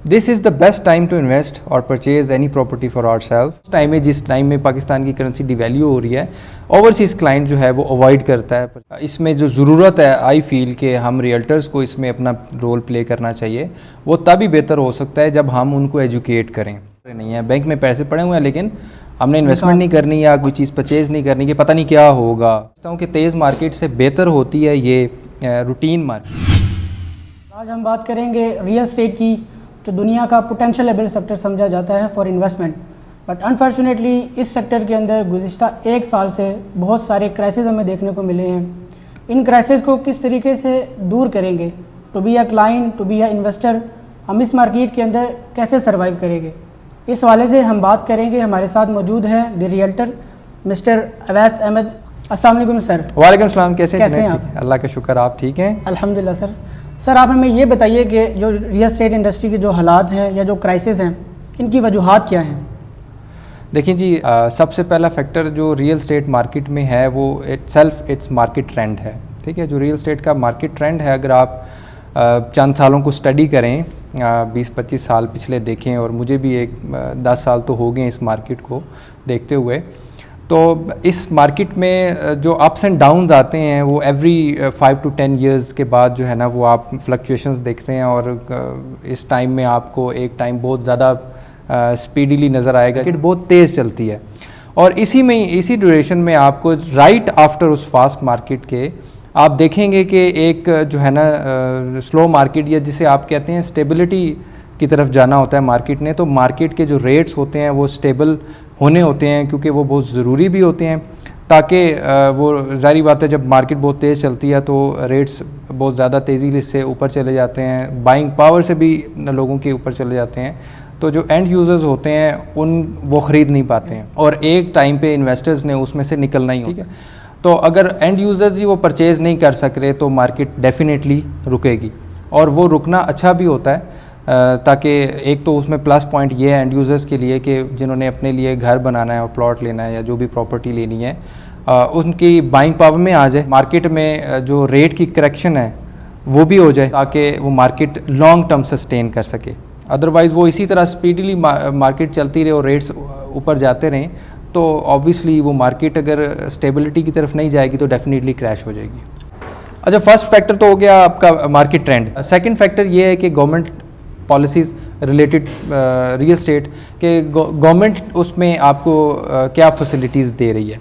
This is the best time to invest or purchase any property for ourself. Time में जिस time में पाकिस्तान की currency devalue हो रही है, ओवरसीज़ क्लाइंट जो है वो अवॉइड करता है। इसमें जो ज़रूरत है, आई फील कि हम रियल्टर्स को इसमें अपना रोल प्ले करना चाहिए। वो तभी बेहतर हो सकता है जब हम उनको एजुकेट करें। नहीं है बैंक में पैसे पड़े हुए हैं लेकिन हमने इन्वेस्टमेंट नहीं करनी या कोई चीज़ परचेज़ नहीं करनी कि पता नहीं क्या होगा। समझता हूँ कि तेज़ मार्केट से बेहतर होती है ये रूटीन मार्केट। आज हम बात करेंगे रियल एस्टेट की, जो दुनिया का पोटेंशियल सेक्टर समझा जाता है फॉर इन्वेस्टमेंट। बट अनफॉर्चुनेटली इस सेक्टर के अंदर गुज़िश्ता एक साल से बहुत सारे क्राइसिस हमें देखने को मिले हैं। इन क्राइसिस को किस तरीके से दूर करेंगे, to be a client, to be an investor, हम इस मार्केट के अंदर कैसे सर्वाइव करेंगे, इस वाले से हम बात करेंगे। हमारे साथ मौजूद हैं the realtor mister Awais Ahmed. अस्सलाम वालेकुम सर। वालेकुम सलाम। कैसे हैं आप? अल्लाह का शुक्र, आप ठीक हैं? अल्हम्दुलिल्लाह सर। सर आप हमें ये बताइए कि जो रियल एस्टेट इंडस्ट्री के जो हालात हैं या जो क्राइसिस हैं, इनकी वजूहात क्या हैं? देखिए जी, सबसे पहला फैक्टर जो रियल एस्टेट मार्केट में है वो इट्स मार्केट ट्रेंड है। ठीक है, जो रियल एस्टेट का मार्केट ट्रेंड है, अगर आप चंद सालों को स्टडी करें, 20-25 साल पिछले देखें, और मुझे भी 10 साल तो हो गए इस मार्केट को देखते हुए, तो इस मार्केट में जो अप्स एंड डाउन्स आते हैं वो एवरी 5 to 10 ईयर्स के बाद जो है ना वो आप फ्लक्चुएशंस देखते हैं। और इस टाइम में आपको एक टाइम बहुत ज़्यादा स्पीडीली नज़र आएगा कि बहुत तेज़ चलती है, और इसी ड्यूरेशन में आपको राइट आफ्टर उस फास्ट मार्केट के आप देखेंगे कि एक जो है ना स्लो मार्केट, या जिसे आप कहते हैं स्टेबिलिटी की तरफ जाना होता है मार्केट ने। तो मार्केट के जो रेट्स होते हैं वो स्टेबल होने होते हैं, क्योंकि वो बहुत ज़रूरी भी होते हैं, ताकि वो ज़ाहिर बात है जब मार्केट बहुत तेज़ चलती है तो रेट्स बहुत ज़्यादा तेज़ी से ऊपर चले जाते हैं, बाइंग पावर से भी लोगों के ऊपर चले जाते हैं। तो जो एंड यूज़र्स होते हैं वो ख़रीद नहीं पाते हैं, और एक टाइम पे इन्वेस्टर्स ने उसमें से निकलना ही, ठीक है। तो अगर एंड यूज़र्स ही वो परचेज़ नहीं कर सक रहे तो मार्केट डेफिनेटली रुकेगी, और वो रुकना अच्छा भी होता है, ताकि एक तो उसमें प्लस पॉइंट ये है एंड यूज़र्स के लिए कि जिन्होंने अपने लिए घर बनाना है और प्लॉट लेना है या जो भी प्रॉपर्टी लेनी है, उनकी बाइंग पावर में आ जाए, मार्केट में जो रेट की करेक्शन है वो भी हो जाए, ताकि वो मार्केट लॉन्ग टर्म सस्टेन कर सके। अदरवाइज़ वो इसी तरह स्पीडली मार्केट चलती रहे और रेट्स ऊपर जाते रहें तो ऑब्वियसली वो मार्केट अगर स्टेबिलिटी की तरफ नहीं जाएगी तो डेफिनेटली क्रैश हो जाएगी। अच्छा, फर्स्ट फैक्टर तो हो गया आपका मार्केट ट्रेंड। सेकंड फैक्टर ये है कि government policies related real estate के, गवर्नमेंट उसमें आपको क्या फैसिलिटीज़ दे रही है।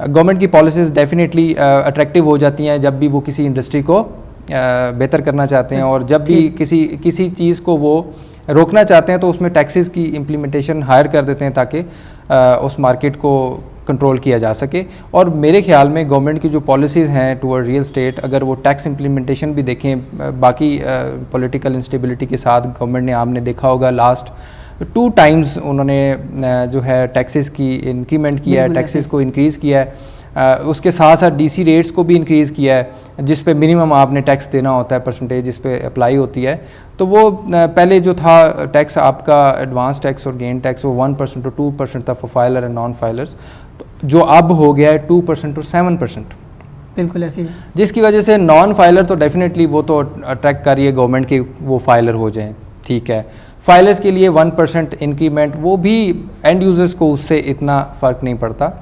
गवर्नमेंट की पॉलिसीज़ डेफिनेटली अट्रैक्टिव हो जाती हैं जब भी वो किसी इंडस्ट्री को बेहतर करना चाहते हैं, और जब भी किसी चीज़ को वो रोकना चाहते हैं तो उसमें टैक्सेस की इम्प्लीमेंटेशन हायर कर देते हैं ताकि उस मार्केट को कंट्रोल किया जा सके। और मेरे ख्याल में गवर्नमेंट की जो पॉलिसीज़ हैं टूवर्ड रियल एस्टेट, अगर वो टैक्स इम्प्लीमेंटेशन भी देखें, बाकी पॉलिटिकल इंस्टेबिलिटी के साथ गवर्नमेंट ने, आपने देखा होगा लास्ट 2 टाइम्स उन्होंने जो है टैक्सेस की इंक्रीमेंट किया है, टैक्सेस को इंक्रीज़ किया है, उसके साथ साथ डीसी रेट्स को भी इंक्रीज़ किया है, जिस पे मिनिमम आपने टैक्स देना होता है, परसेंटेज जिस पे अप्लाई होती है। तो वो पहले जो था टैक्स आपका एडवांस टैक्स और गेन टैक्स वो 1% और 2% था for filer and non filers, जो अब हो गया है 2% और 7%। बिल्कुल ऐसी, जिसकी वजह से नॉन फाइलर तो डेफिनेटली वो तो अट्रैक्ट कर रही है गवर्नमेंट के वो फाइलर हो जाएँ, ठीक है। फाइलर्स के लिए 1% इंक्रीमेंट, वो भी एंड यूज़र्स को उससे इतना फ़र्क नहीं पड़ता।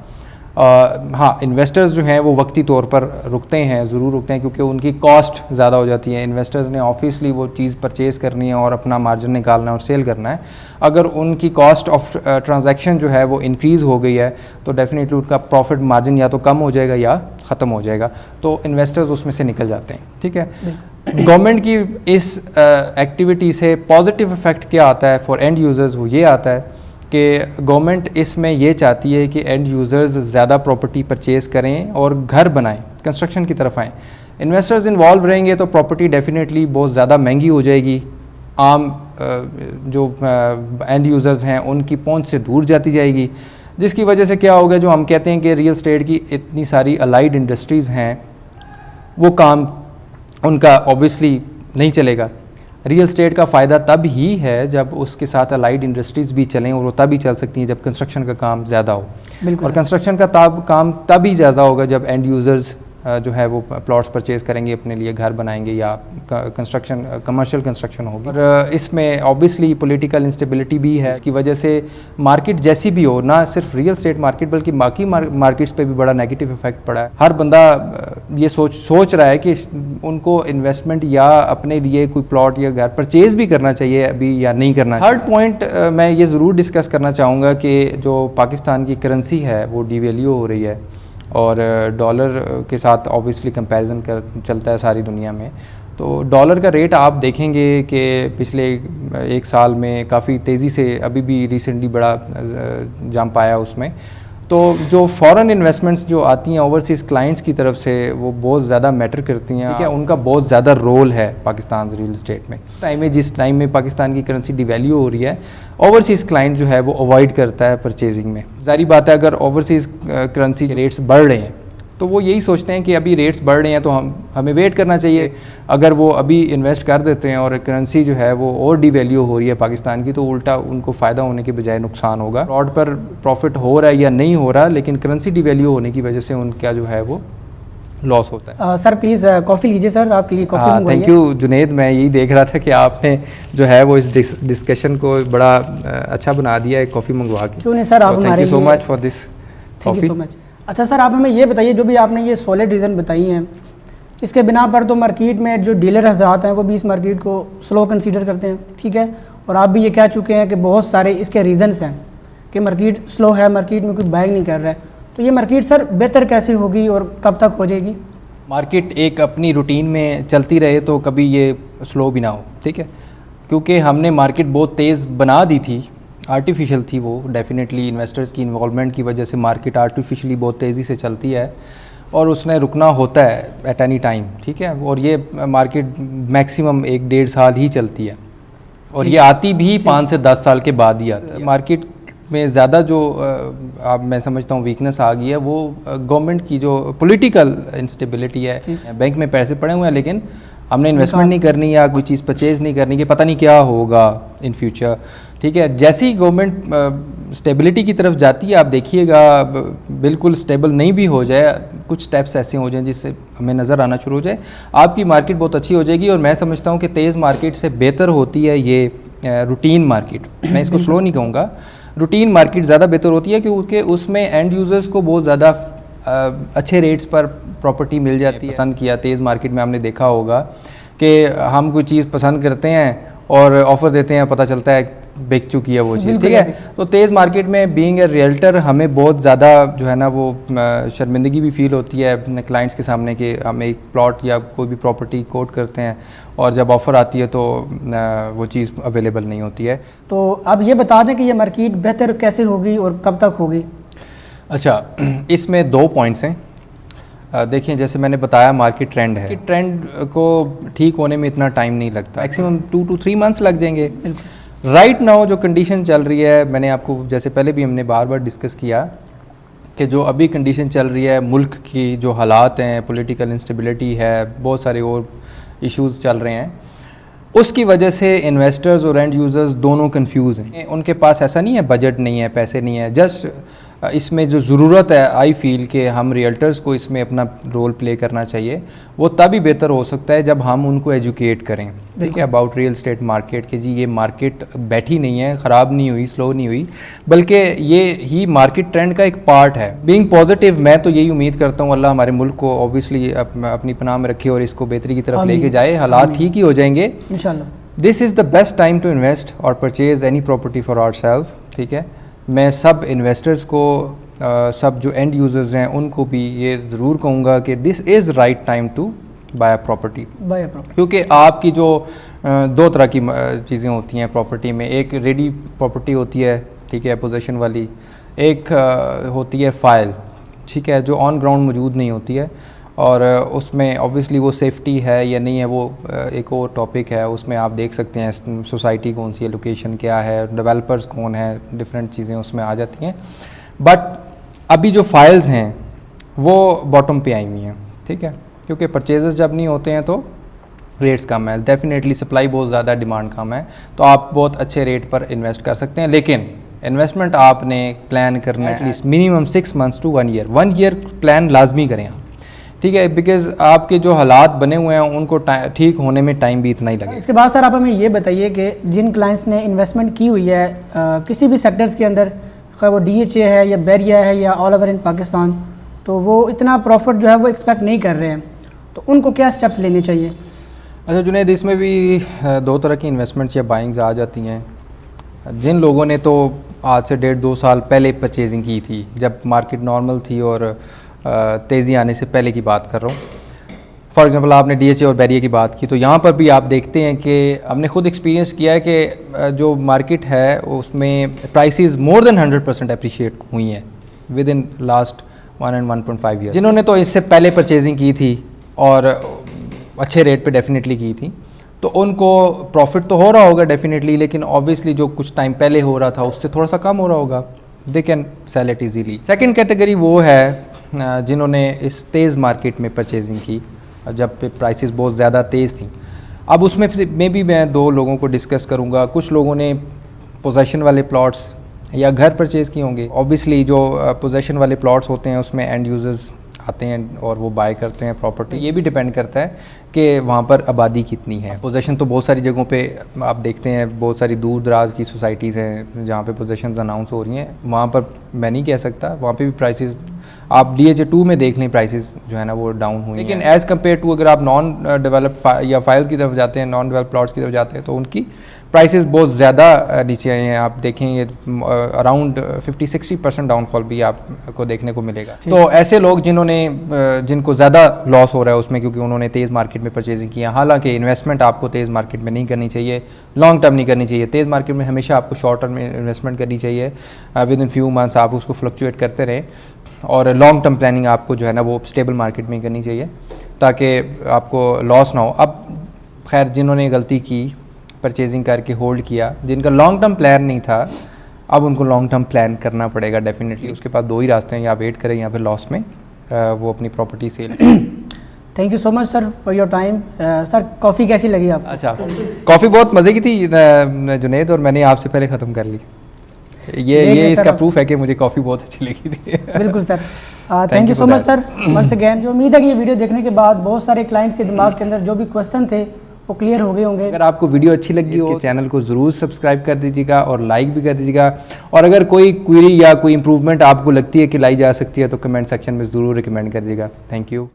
हाँ, इन्वेस्टर्स जो हैं वो वक्ती तौर पर रुकते हैं, ज़रूर रुकते हैं, क्योंकि उनकी कॉस्ट ज़्यादा हो जाती है। इन्वेस्टर्स ने ऑब्वियसली वो चीज़ परचेज़ करनी है और अपना मार्जिन निकालना है और सेल करना है। अगर उनकी कॉस्ट ऑफ ट्रांजैक्शन जो है वो इंक्रीज़ हो गई है तो डेफिनेटली उनका प्रॉफिट मार्जिन या तो कम हो जाएगा या ख़त्म हो जाएगा, तो इन्वेस्टर्स उसमें से निकल जाते हैं, ठीक है। गवर्नमेंट की इस एक्टिविटी से पॉजिटिव इफेक्ट क्या आता है फॉर एंड यूज़र्स, वो ये आता है कि गवर्नमेंट इसमें ये चाहती है कि एंड यूज़र्स ज़्यादा प्रॉपर्टी परचेज़ करें और घर बनाएं, कंस्ट्रक्शन की तरफ आएँ। इन्वेस्टर्स इन्वॉल्व रहेंगे तो प्रॉपर्टी डेफिनेटली बहुत ज़्यादा महंगी हो जाएगी, आम जो एंड यूज़र्स हैं उनकी पहुंच से दूर जाती जाएगी, जिसकी वजह से क्या होगा, जो हम कहते हैं कि रियल एस्टेट की इतनी सारी अलाइड इंडस्ट्रीज़ हैं वो काम उनका ऑब्वियसली नहीं चलेगा। रियल एस्टेट का फ़ायदा तब ही है जब उसके साथ अलाइड इंडस्ट्रीज़ भी चलें, और वो तभी चल सकती हैं जब कंस्ट्रक्शन का काम ज़्यादा हो। और कंस्ट्रक्शन का काम तभी ज़्यादा होगा जब एंड यूज़र्स जो है वो प्लॉट्स परचेज़ करेंगे, अपने लिए घर बनाएंगे या कंस्ट्रक्शन कमर्शियल कंस्ट्रक्शन होगी। और इसमें ऑब्वियसली पॉलिटिकल इंस्टेबिलिटी भी है, इसकी वजह से मार्केट जैसी भी हो, ना सिर्फ रियल एस्टेट मार्केट बल्कि बाकी मार्केट्स पे भी बड़ा नेगेटिव इफेक्ट पड़ा है। हर बंदा ये सोच रहा है कि उनको इन्वेस्टमेंट या अपने लिए कोई प्लॉट या घर परचेज़ भी करना चाहिए अभी या नहीं करना चाहिए। थर्ड पॉइंट मैं ये ज़रूर डिस्कस करना चाहूँगा कि जो पाकिस्तान की करेंसी है वो डिवैल्यू हो रही है और डॉलर के साथ ऑब्वियसली कंपैरिजन चलता है सारी दुनिया में। तो डॉलर का रेट आप देखेंगे कि पिछले एक साल में काफ़ी तेज़ी से अभी भी रिसेंटली बड़ा जंप आया उसमें। तो जो फॉरेन इन्वेस्टमेंट्स जो आती हैं ओवरसीज़ क्लाइंट्स की तरफ से वो बहुत ज़्यादा मैटर करती हैं, ठीक है, उनका बहुत ज़्यादा रोल है पाकिस्तान रियल एस्टेट में। जिस टाइम में पाकिस्तान की करेंसी डिवैल्यू हो रही है, ओवरसीज़ क्लाइंट जो है वो अवॉइड करता है परचेजिंग में। ज़ाहिर बात है अगर ओवरसीज़ करेंसी के रेट्स बढ़ रहे हैं तो वो यही सोचते हैं कि अभी रेट्स बढ़ रहे हैं तो हमें वेट करना चाहिए। अगर वो अभी इन्वेस्ट कर देते हैं और करेंसी जो है वो और डिवैल्यू हो रही है पाकिस्तान की, तो उल्टा उनको फ़ायदा होने के बजाय नुकसान होगा। प्लॉट पर प्रॉफिट हो रहा है या नहीं हो रहा, लेकिन करेंसी डिवैल्यू होने की वजह से उनका जो है वो लॉस होता है। सर प्लीज़ कॉफ़ी लीजिए सर, आपके लिए कॉफ़ी मंगवाइए। थैंक यू जुनेद, मैं यही देख रहा था कि आपने जो है वो इस डिस्कशन को बड़ा अच्छा बना दिया है कॉफ़ी मंगवा के। क्यों नहीं सर, आप thank you so much for this thank you so much. अच्छा सर, आप हमें ये बताइए, जो भी आपने ये सॉलिड रीज़न बताई हैं, इसके बिना पर तो मार्केट में जो डीलर हज़रात हैं वो भी इस मार्केट को स्लो कंसीडर करते हैं, ठीक है, और आप भी ये कह चुके हैं कि बहुत सारे इसके रीज़न्स हैं कि मार्केट स्लो है, मार्केट में कोई बाइंग नहीं कर रहा है। तो ये मार्केट सर बेहतर कैसे होगी और कब तक हो जाएगी? मार्केट एक अपनी रूटीन में चलती रहे तो कभी ये स्लो भी ना हो, ठीक है, क्योंकि हमने मार्केट बहुत तेज़ बना दी थी, आर्टिफिशियल थी वो। डेफिनेटली इन्वेस्टर्स की इन्वॉल्वमेंट की वजह से मार्केट आर्टिफिशियली बहुत तेज़ी से चलती है और उसने रुकना होता है एट एनी टाइम, ठीक है। और ये मार्केट मैक्सिमम 1-1.5 साल ही चलती है और ये आती भी 5 से 10 साल के बाद ही आती है। मार्केट में ज़्यादा जो अब मैं समझता हूँ वीकनेस आ गई है वो गवर्नमेंट की जो पॉलिटिकल इंस्टेबिलिटी है। बैंक में पैसे पड़े हुए हैं लेकिन हमने इन्वेस्टमेंट नहीं करनी या कोई चीज़ परचेज़ नहीं करनी कि पता नहीं क्या होगा इन फ्यूचर, ठीक है। जैसे ही गवर्नमेंट स्टेबिलिटी की तरफ जाती है, आप देखिएगा बिल्कुल स्टेबल नहीं भी हो जाए, कुछ स्टेप्स ऐसे हो जाएं जिससे हमें नज़र आना शुरू हो जाए, आपकी मार्केट बहुत अच्छी हो जाएगी। और मैं समझता हूँ कि तेज़ मार्केट से बेहतर होती है ये रूटीन मार्केट। मैं इसको स्लो नहीं कहूँगा, रूटीन मार्केट ज़्यादा बेहतर होती है क्योंकि उसमें एंड यूज़र्स को बहुत ज़्यादा अच्छे रेट्स पर प्रॉपर्टी मिल जाती है। पसंद किया तेज़ मार्केट में आपने देखा होगा कि हम कोई चीज़ पसंद करते हैं और ऑफ़र देते हैं, पता चलता है बिक चुकी है वो चीज़, ठीक है। तो तेज़ मार्केट में बीइंग ए रियल्टर हमें बहुत ज़्यादा जो है ना वो शर्मिंदगी भी फील होती है अपने क्लाइंट्स के सामने कि हम एक प्लॉट या कोई भी प्रॉपर्टी कोट करते हैं और जब ऑफ़र आती है तो वो चीज़ अवेलेबल नहीं होती है। तो आप ये बता दें कि ये मार्केट बेहतर कैसे होगी और कब तक होगी? अच्छा, इसमें 2 पॉइंट्स हैं। देखिए जैसे मैंने बताया मार्केट ट्रेंड है, ट्रेंड को ठीक होने में इतना टाइम नहीं लगता, मैक्सिमम 2 to 3 मंथ्स लग जाएंगे। राइट नाउ जो कंडीशन चल रही है, मैंने आपको जैसे पहले भी हमने बार बार डिस्कस किया कि जो अभी कंडीशन चल रही है, मुल्क की जो हालात हैं, पॉलिटिकल इंस्टेबिलिटी है, बहुत सारे और इश्यूज़ चल रहे हैं, उसकी वजह से इन्वेस्टर्स और एंड यूज़र्स दोनों कंफ्यूज हैं। उनके पास ऐसा नहीं है बजट नहीं है, पैसे नहीं है, जस्ट इसमें जो ज़रूरत है आई फील कि हम रियल्टर्स को इसमें अपना रोल प्ले करना चाहिए। वो तभी बेहतर हो सकता है जब हम उनको एजुकेट करें, ठीक है, अबाउट रियल एस्टेट मार्केट कि जी ये मार्केट बैठी नहीं है, ख़राब नहीं हुई, स्लो नहीं हुई, बल्कि ये ही मार्केट ट्रेंड का एक पार्ट है। बीइंग पॉजिटिव, मैं तो यही उम्मीद करता हूँ अल्लाह हमारे मुल्क को ऑब्वियसली अपनी पनाह में रखे और इसको बेहतरी की तरफ लेके जाए, हालात ठीक ही हो जाएंगे इंशाल्लाह। This is the best time to invest or purchase any property for ourself, ठीक है। मैं सब इन्वेस्टर्स को सब जो एंड यूज़र्स हैं उनको भी ये ज़रूर कहूँगा कि this is right time to buy a property, क्योंकि आपकी जो 2 तरह की चीज़ें होती हैं प्रॉपर्टी में, एक रेडी प्रॉपर्टी होती है, ठीक है, पोजेशन वाली, एक होती है फाइल, ठीक है, जो ऑन ग्राउंड मौजूद नहीं होती है और उसमें ऑब्वियसली वो सेफ्टी है या नहीं है वो एक और टॉपिक है। उसमें आप देख सकते हैं सोसाइटी कौन सी है, लोकेशन क्या है, डेवलपर्स कौन है, डिफरेंट चीज़ें उसमें आ जाती हैं। बट अभी जो फाइल्स हैं वो बॉटम पे आई हुई हैं, ठीक है, क्योंकि परचेजेस जब नहीं होते हैं तो रेट्स कम है, डेफिनेटली सप्लाई बहुत ज़्यादा, डिमांड कम है, तो आप बहुत अच्छे रेट पर इन्वेस्ट कर सकते हैं। लेकिन इन्वेस्टमेंट आपने प्लान करना है at least minimum 6 months to 1 year, 1 year plan लाजमी करें आप ठीक है, बिकॉज आपके जो हालात बने हुए हैं उनको ठीक होने में टाइम भी इतना ही लगेगा। इसके बाद सर आप हमें ये बताइए कि जिन क्लाइंट्स ने इन्वेस्टमेंट की हुई है किसी भी सेक्टर्स के अंदर, वो DHA है या बैरिया है या ऑल ओवर इन पाकिस्तान, तो वो इतना प्रॉफिट जो है वो एक्सपेक्ट नहीं कर रहे हैं, तो उनको क्या स्टेप्स लेने चाहिए? अच्छा जुनैद, इसमें भी दो तरह की इन्वेस्टमेंट्स या बाइंग्स आ जाती हैं। जिन लोगों ने तो आज से 1.5-2 साल पहले परचेजिंग की थी, जब मार्केट नॉर्मल थी और तेज़ी आने से पहले की बात कर रहा हूँ, फॉर एग्ज़ाम्पल आपने DHA और बैरिया की बात की, तो यहाँ पर भी आप देखते हैं कि हमने खुद एक्सपीरियंस किया है कि जो मार्केट है उसमें प्राइसेस मोर देन 100% अप्रिशिएट हुई हैं with in last 1 and 1.5 year. जिन्होंने तो इससे पहले परचेजिंग की थी और अच्छे रेट पे डेफिनेटली की थी, तो उनको प्रॉफिट तो हो रहा होगा डेफिनेटली, लेकिन ऑब्वियसली जो कुछ टाइम पहले हो रहा था उससे थोड़ा सा कम हो रहा होगा, they can sell it easily. Second category वो है जिन्होंने इस तेज़ मार्केट में परचेजिंग की जब पे प्राइसेस बहुत ज़्यादा तेज़ थी। अब उसमें भी मैं दो लोगों को डिस्कस करूँगा। कुछ लोगों ने पोजेशन वाले प्लॉट्स या घर परचेज़ किए होंगे। ऑब्वियसली जो पोजेशन वाले प्लॉट्स होते हैं उसमें एंड यूज़र्स आते हैं और वो बाय करते हैं प्रॉपर्टी। ये भी डिपेंड करता है कि वहाँ पर आबादी कितनी है। पोजेशन तो बहुत सारी जगहों पे आप देखते हैं, बहुत सारी दूर दराज की सोसाइटीज़ हैं जहाँ पे पोजेशंस अनाउंस हो रही हैं, वहाँ पर मैं नहीं कह सकता, वहाँ पे भी प्राइसेस आप DHA 2 में देख लें, प्राइसेस जो है ना वो डाउन हुई। लेकिन एज़ कम्पेयर टू अगर आप नॉन डेवलप या फाइल्स की तरफ जाते हैं, नॉन डेवलप प्लॉट्स की तरफ जाते हैं, तो उनकी प्राइसेस बहुत ज़्यादा नीचे आए हैं। आप देखें ये अराउंड 50-60% डाउनफॉल भी आपको देखने को मिलेगा। तो ऐसे लोग जिनको ज़्यादा लॉस हो रहा है उसमें, क्योंकि उन्होंने तेज़ मार्केट में परचेजिंग किया। हालांकि इन्वेस्टमेंट आपको तेज़ मार्केट में नहीं करनी चाहिए, लॉन्ग टर्म नहीं करनी चाहिए। तेज़ मार्केट में हमेशा आपको शॉर्ट टर्म में इन्वेस्टमेंट करनी चाहिए, विद इन फ्यू मंथ्स आप उसको फ्लक्चुएट करते रहें, और लॉन्ग टर्म प्लानिंग आपको जो है ना वो स्टेबल मार्केट में करनी चाहिए ताकि आपको लॉस ना हो। अब खैर जिन्होंने गलती की परचेजिंग करके होल्ड किया, जिनका लॉन्ग टर्म प्लान नहीं था, अब उनको लॉन्ग टर्म प्लान करना पड़ेगा डेफिनेटली। उसके पास दो ही रास्ते हैं, या वेट करें या फिर लॉस में वो अपनी property sale. Thank you so much sir for your time. Sir coffee कैसी लगी आपको? अच्छा, कॉफ़ी बहुत मज़े की थी जुनैद, और मैंने आपसे पहले ख़त्म कर ली। ये इसका प्रूफ है कि मुझे कॉफ़ी बहुत अच्छी लगी थी। बिल्कुल sir, thank you so much sir once again. जो उम्मीद है कि ये वीडियो देखने के बाद बहुत सारे क्लाइंट्स के दिमाग के अंदर जो भी क्वेश्चन थे वो क्लियर हो गए होंगे। अगर आपको वीडियो अच्छी लगी हो, चैनल को ज़रूर सब्सक्राइब कर दीजिएगा और लाइक भी कर दीजिएगा। और अगर कोई क्वेरी या कोई इंप्रूवमेंट आपको लगती है कि लाई जा सकती है, तो कमेंट सेक्शन में ज़रूर रिकमेंड कर दीजिएगा। Thank you.